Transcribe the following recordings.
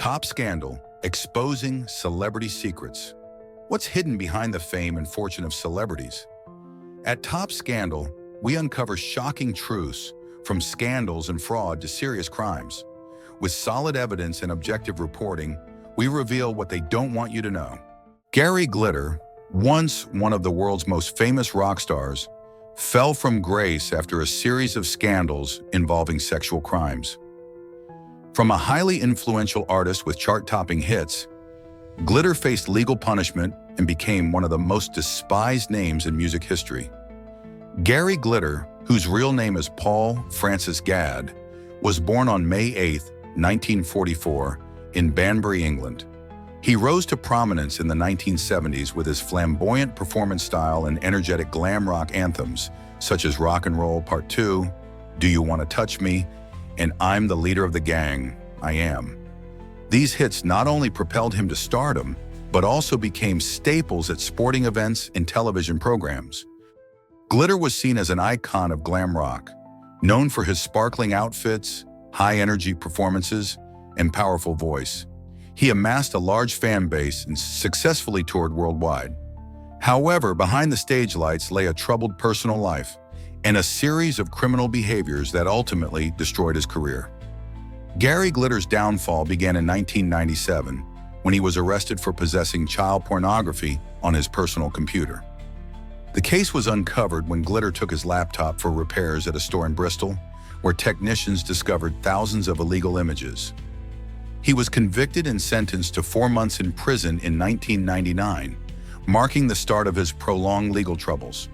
Top Scandal: Exposing Celebrity Secrets. What's hidden behind the fame and fortune of celebrities? At Top Scandal, we uncover shocking truths, from scandals and fraud to serious crimes. With solid evidence and objective reporting, we reveal what they don't want you to know. Gary Glitter, once one of the world's most famous rock stars, fell from grace after a series of scandals involving sexual crimes. From a highly influential artist with chart-topping hits, Glitter faced legal punishment and became one of the most despised names in music history. Gary Glitter, whose real name is Paul Francis Gadd, was born on May 8, 1944, in Banbury, England. He rose to prominence in the 1970s with his flamboyant performance style and energetic glam rock anthems, such as Rock and Roll Part 2, Do You Want to Touch Me, and I'm the Leader of the Gang, I Am. These hits not only propelled him to stardom, but also became staples at sporting events and television programs. Glitter was seen as an icon of glam rock, known for his sparkling outfits, high-energy performances, and powerful voice. He amassed a large fan base and successfully toured worldwide. However, behind the stage lights lay a troubled personal life and a series of criminal behaviors that ultimately destroyed his career. Gary Glitter's downfall began in 1997 when he was arrested for possessing child pornography on his personal computer. The case was uncovered when Glitter took his laptop for repairs at a store in Bristol, where technicians discovered thousands of illegal images. He was convicted and sentenced to 4 months in prison in 1999, marking the start of his prolonged legal troubles.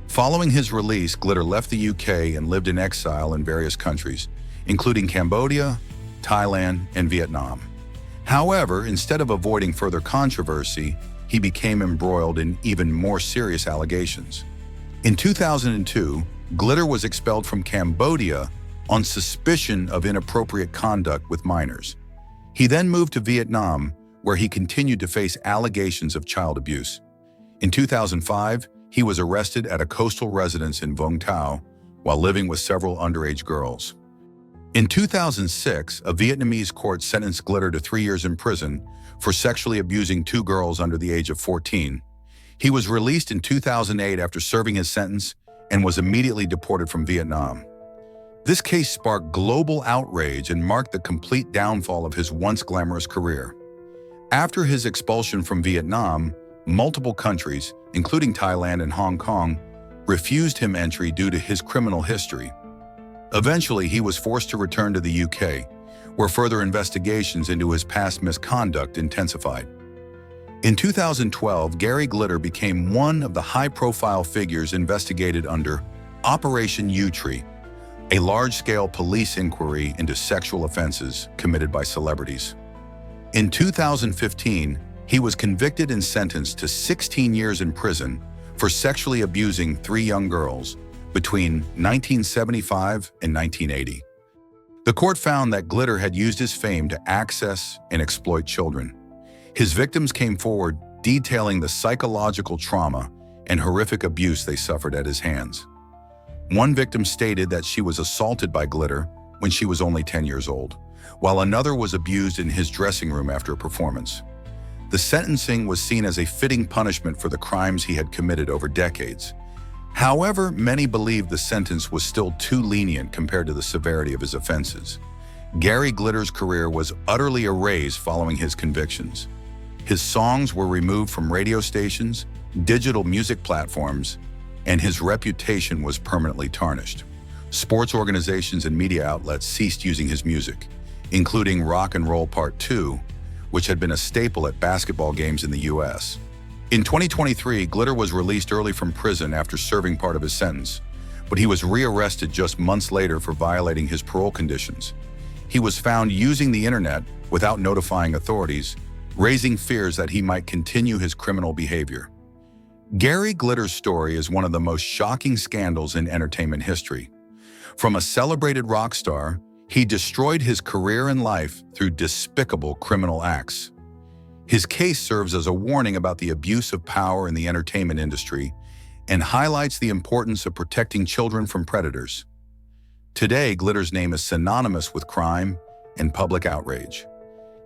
Following his release, Glitter left the UK and lived in exile in various countries, including Cambodia, Thailand, and Vietnam. However, instead of avoiding further controversy, he became embroiled in even more serious allegations. In 2002, Glitter was expelled from Cambodia on suspicion of inappropriate conduct with minors. He then moved to Vietnam, where he continued to face allegations of child abuse. In 2005, he was arrested at a coastal residence in Vung Tau while living with several underage girls. In 2006, a Vietnamese court sentenced Glitter to 3 years in prison for sexually abusing 2 girls under the age of 14. He was released in 2008 after serving his sentence and was immediately deported from Vietnam. This case sparked global outrage and marked the complete downfall of his once glamorous career. After his expulsion from Vietnam, multiple countries, including Thailand and Hong Kong, refused him entry due to his criminal history. Eventually, he was forced to return to the UK, where further investigations into his past misconduct intensified. In 2012, Gary Glitter became one of the high-profile figures investigated under Operation U-Tree, a large-scale police inquiry into sexual offenses committed by celebrities. In 2015, he was convicted and sentenced to 16 years in prison for sexually abusing 3 young girls between 1975 and 1980. The court found that Glitter had used his fame to access and exploit children. His victims came forward detailing the psychological trauma and horrific abuse they suffered at his hands. One victim stated that she was assaulted by Glitter when she was only 10 years old, while another was abused in his dressing room after a performance. The sentencing was seen as a fitting punishment for the crimes he had committed over decades. However, many believed the sentence was still too lenient compared to the severity of his offenses. Gary Glitter's career was utterly erased following his convictions. His songs were removed from radio stations, digital music platforms, and his reputation was permanently tarnished. Sports organizations and media outlets ceased using his music, including Rock and Roll Part 2, which had been a staple at basketball games in the US. In 2023, Glitter was released early from prison after serving part of his sentence, but he was rearrested just months later for violating his parole conditions. He was found using the internet without notifying authorities, raising fears that he might continue his criminal behavior. Gary Glitter's story is one of the most shocking scandals in entertainment history. From a celebrated rock star, he destroyed his career and life through despicable criminal acts. His case serves as a warning about the abuse of power in the entertainment industry and highlights the importance of protecting children from predators. Today, Glitter's name is synonymous with crime and public outrage.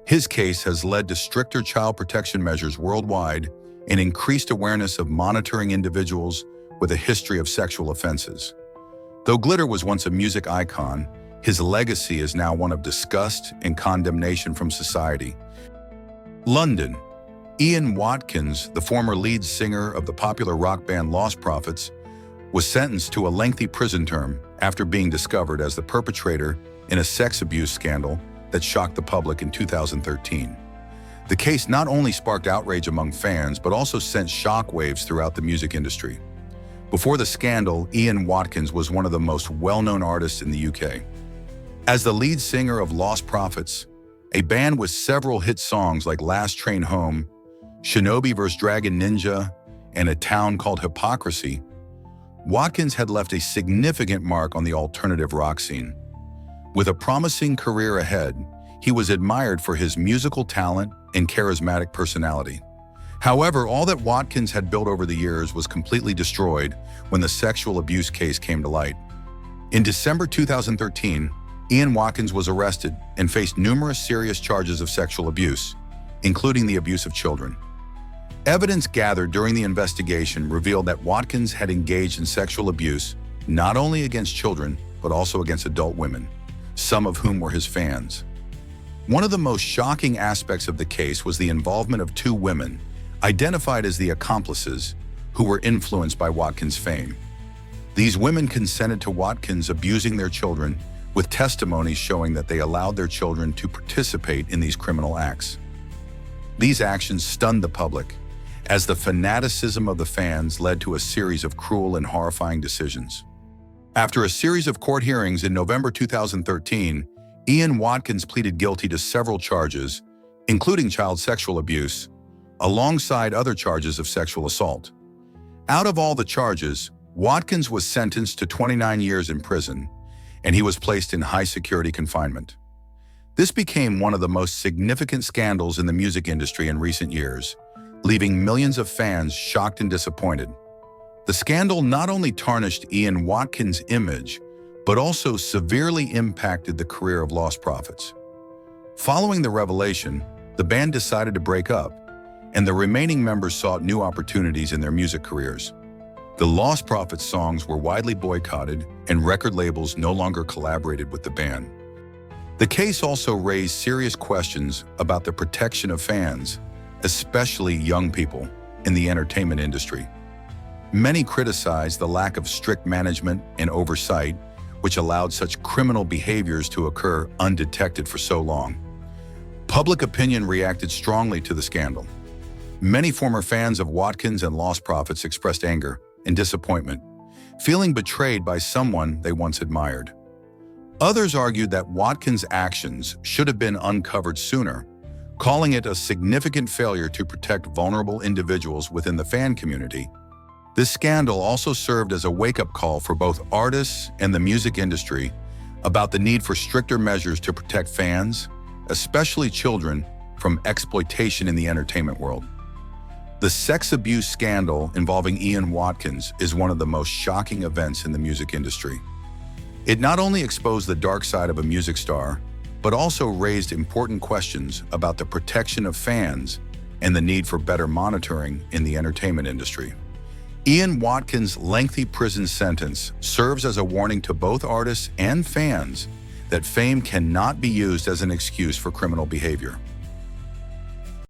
His case has led to stricter child protection measures worldwide and increased awareness of monitoring individuals with a history of sexual offenses. Though Glitter was once a music icon, his legacy is now one of disgust and condemnation from society. London. Ian Watkins, the former lead singer of the popular rock band Lost Prophets, was sentenced to a lengthy prison term after being discovered as the perpetrator in a sex abuse scandal that shocked the public in 2013. The case not only sparked outrage among fans, but also sent shockwaves throughout the music industry. Before the scandal, Ian Watkins was one of the most well-known artists in the UK. As the lead singer of Lost Prophets, a band with several hit songs like Last Train Home, Shinobi vs. Dragon Ninja, and A Town Called Hypocrisy, Watkins had left a significant mark on the alternative rock scene. With a promising career ahead, he was admired for his musical talent and charismatic personality. However, all that Watkins had built over the years was completely destroyed when the sexual abuse case came to light. In December 2013, Ian Watkins was arrested and faced numerous serious charges of sexual abuse, including the abuse of children. Evidence gathered during the investigation revealed that Watkins had engaged in sexual abuse not only against children, but also against adult women, some of whom were his fans. One of the most shocking aspects of the case was the involvement of two women, identified as the accomplices, who were influenced by Watkins' fame. These women consented to Watkins abusing their children, with testimonies showing that they allowed their children to participate in these criminal acts. These actions stunned the public, as the fanaticism of the fans led to a series of cruel and horrifying decisions. After a series of court hearings in November 2013, Ian Watkins pleaded guilty to several charges, including child sexual abuse, alongside other charges of sexual assault. Out of all the charges, Watkins was sentenced to 29 years in prison, and he was placed in high-security confinement. This became one of the most significant scandals in the music industry in recent years, leaving millions of fans shocked and disappointed. The scandal not only tarnished Ian Watkins' image, but also severely impacted the career of Lost Prophets. Following the revelation, the band decided to break up, and the remaining members sought new opportunities in their music careers. The Lost Prophets songs were widely boycotted, and record labels no longer collaborated with the band. The case also raised serious questions about the protection of fans, especially young people, in the entertainment industry. Many criticized the lack of strict management and oversight, which allowed such criminal behaviors to occur undetected for so long. Public opinion reacted strongly to the scandal. Many former fans of Watkins and Lost Prophets expressed anger and disappointment, feeling betrayed by someone they once admired. Others argued that Watkins' actions should have been uncovered sooner, calling it a significant failure to protect vulnerable individuals within the fan community. This scandal also served as a wake-up call for both artists and the music industry about the need for stricter measures to protect fans, especially children, from exploitation in the entertainment world. The sex abuse scandal involving Ian Watkins is one of the most shocking events in the music industry. It not only exposed the dark side of a music star, but also raised important questions about the protection of fans and the need for better monitoring in the entertainment industry. Ian Watkins' lengthy prison sentence serves as a warning to both artists and fans that fame cannot be used as an excuse for criminal behavior.